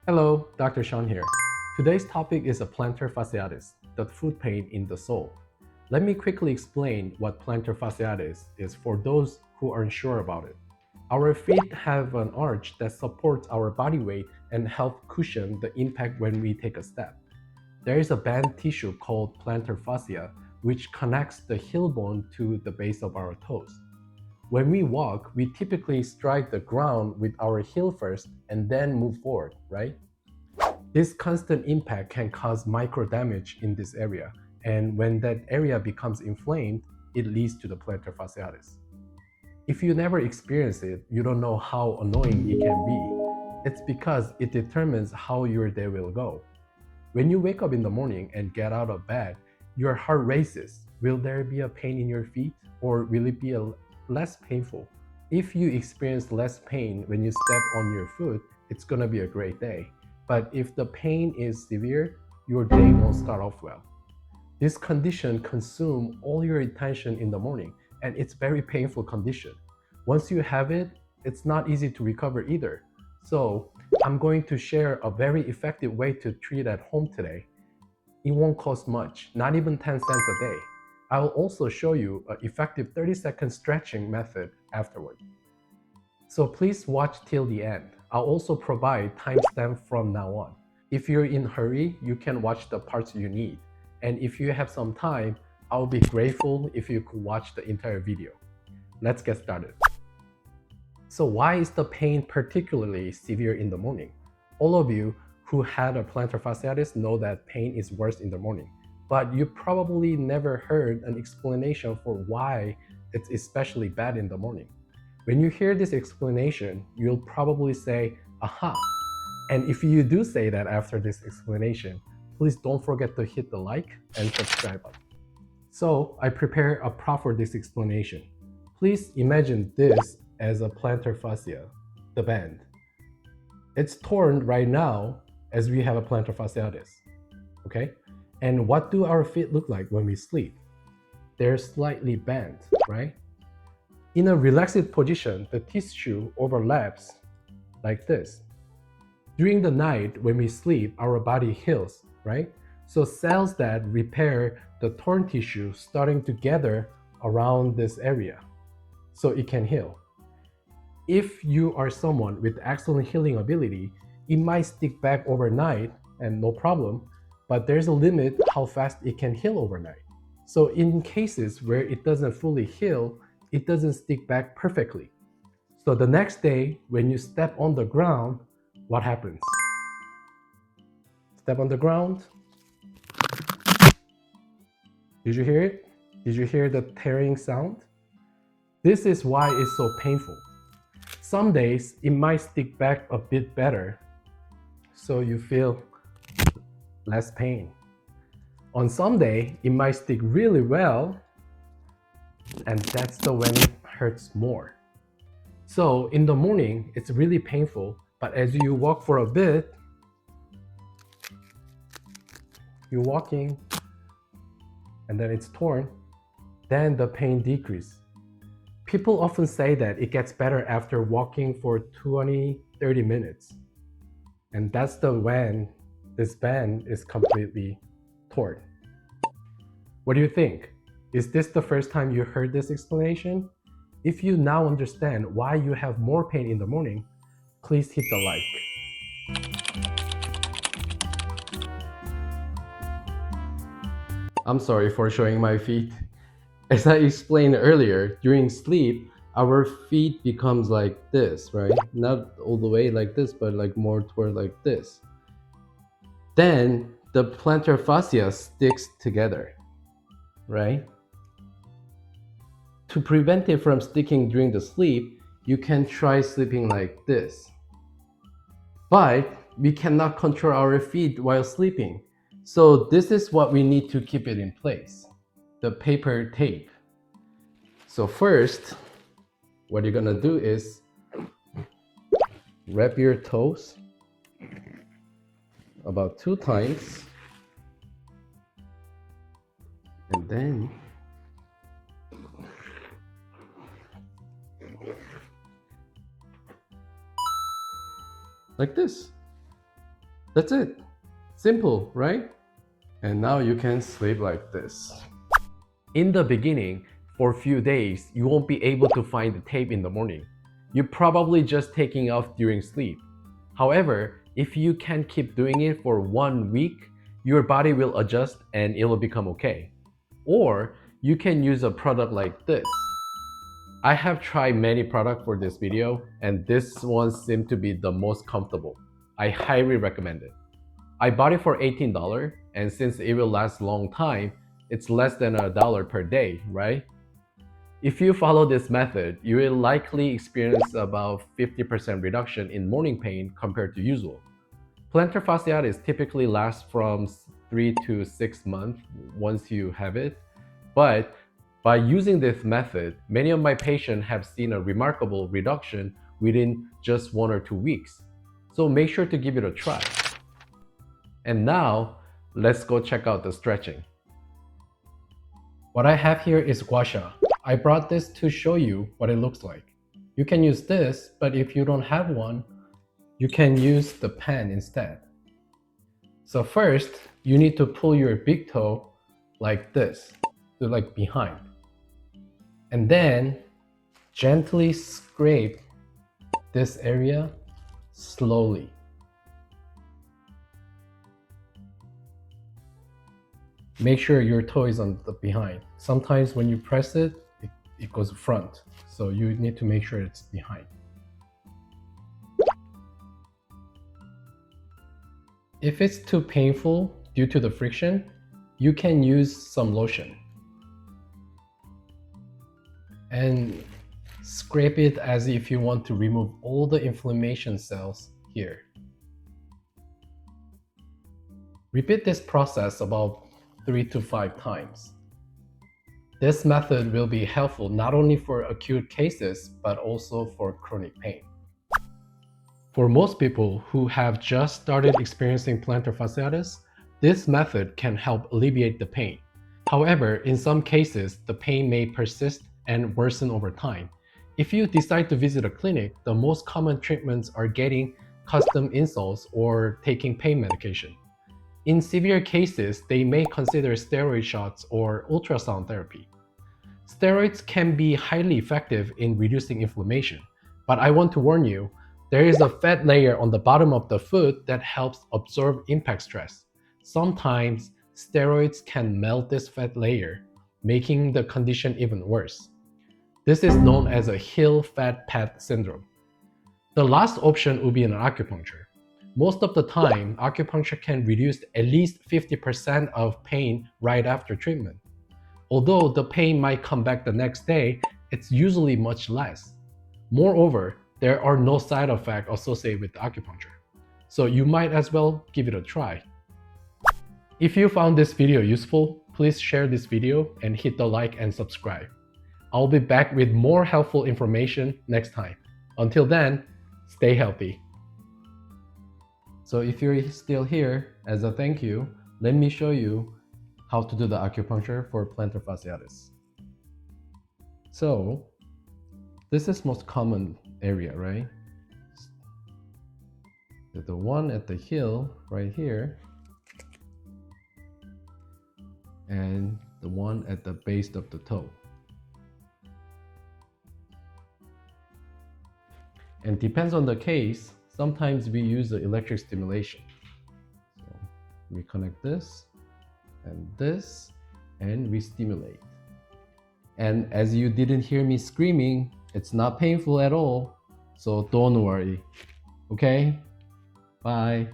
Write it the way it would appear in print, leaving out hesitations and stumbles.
Hello, Dr. Sean here. Today's topic is a plantar fasciitis, the foot pain in the sole. Let me quickly explain what plantar fasciitis is for those who are unsure about it. Our feet have an arch that supports our body weight and help cushion the impact when we take a step. There is a band tissue called plantar fascia, which connects the heel bone to the base of our toes. When we walk, we typically strike the ground with our heel first and then move forward, right? This constant impact can cause micro damage in this area, and when that area becomes inflamed, it leads to the plantar fasciitis. If you never experience it, you don't know how annoying it can be. It's because it determines how your day will go. When you wake up in the morning and get out of bed, your heart races. Will there be a pain in your feet, or will it be less painful? If you experience less pain when you step on your foot, it's gonna be a great day. But if the pain is severe, your day won't start off well. This condition consumes all your attention in the morning, and it's very painful condition. Once you have it, it's not easy to recover either. So I'm going to share a very effective way to treat at home today. It won't cost much, not even 10 cents a day. I will also show you an effective 30-second stretching method afterward. So please watch till the end. I'll also provide timestamp from now on. If you're in a hurry, you can watch the parts you need. And if you have some time, I'll be grateful if you could watch the entire video. Let's get started. So why is the pain particularly severe in the morning? All of you who had a plantar fasciitis know that pain is worse in the morning, but you probably never heard an explanation for why it's especially bad in the morning. When you hear this explanation, you'll probably say, aha. And if you do say that after this explanation, please don't forget to hit the like and subscribe button. So I prepare a prop for this explanation. Please imagine this as a plantar fascia, the band. It's torn right now as we have a plantar fasciitis, okay? And what do our feet look like when we sleep? They're slightly bent, right? In a relaxed position, the tissue overlaps like this. During the night, when we sleep, our body heals, right? So cells that repair the torn tissue starting to gather around this area so it can heal. If you are someone with excellent healing ability, it might stick back overnight and no problem, but there's a limit how fast it can heal overnight. So in cases where it doesn't fully heal, it doesn't stick back perfectly. So the next day, when you step on the ground, what happens? Step on the ground. Did you hear it? Did you hear the tearing sound? This is why it's so painful. Some days it might stick back a bit better, so you feel less pain. On some day, it might stick really well, and that's the when it hurts more. So in the morning, it's really painful, but as you walk for a bit, you're walking, and then it's torn, then the pain decreases. People often say that it gets better after walking for 20-30 minutes. And that's the when this band is completely torn. What do you think? Is this the first time you heard this explanation? If you now understand why you have more pain in the morning, please hit the like. I'm sorry for showing my feet. As I explained earlier, during sleep, our feet becomes like this, right? Not all the way like this, but like more toward like this. Then the plantar fascia sticks together, right? To prevent it from sticking during the sleep, you can try sleeping like this. But we cannot control our feet while sleeping. So this is what we need to keep it in place, the paper tape. So first, what you're gonna do is wrap your toes about 2 times, and then like this. That's it. Simple, right? And now you can sleep like this. In the beginning, for a few days, you won't be able to find the tape in the morning. You're probably just taking off during sleep. However, if you can keep doing it for 1 week, your body will adjust and it will become okay. Or you can use a product like this. I have tried many products for this video, and this one seemed to be the most comfortable. I highly recommend it. I bought it for $18, and since it will last a long time, it's less than $1 per day, right? If you follow this method, you will likely experience about 50% reduction in morning pain compared to usual. Plantar fasciitis typically lasts from 3 to 6 months once you have it, but by using this method, many of my patients have seen a remarkable reduction within just 1 or 2 weeks. So make sure to give it a try. And now, let's go check out the stretching. What I have here is gua sha. I brought this to show you what it looks like. You can use this, but if you don't have one, you can use the pen instead. So first, you need to pull your big toe like this, to like behind. And then gently scrape this area slowly. Make sure your toe is on the behind. Sometimes when you press it, it goes front. So you need to make sure it's behind. If it's too painful due to the friction, you can use some lotion. And scrape it as if you want to remove all the inflammation cells here. Repeat this process about 3 to 5 times. This method will be helpful not only for acute cases, but also for chronic pain. For most people who have just started experiencing plantar fasciitis, this method can help alleviate the pain. However, in some cases, the pain may persist and worsen over time. If you decide to visit a clinic, the most common treatments are getting custom insoles or taking pain medication. In severe cases, they may consider steroid shots or ultrasound therapy. Steroids can be highly effective in reducing inflammation, but I want to warn you, there is a fat layer on the bottom of the foot that helps absorb impact stress. Sometimes, steroids can melt this fat layer, making the condition even worse. This is known as a heel fat pad syndrome. The last option would be an acupuncture. Most of the time, acupuncture can reduce at least 50% of pain right after treatment. Although the pain might come back the next day, it's usually much less. Moreover, there are no side effects associated with acupuncture, so you might as well give it a try. If you found this video useful, please share this video and hit the like and subscribe. I'll be back with more helpful information next time. Until then, stay healthy. So if you're still here, as a thank you, let me show you how to do the acupuncture for plantar fasciitis. So this is most common area, right? The one at the heel right here, and the one at the base of the toe. And depends on the case, sometimes we use the electric stimulation. So we connect this, and we stimulate. And as you didn't hear me screaming, it's not painful at all, so don't worry. Okay? Bye.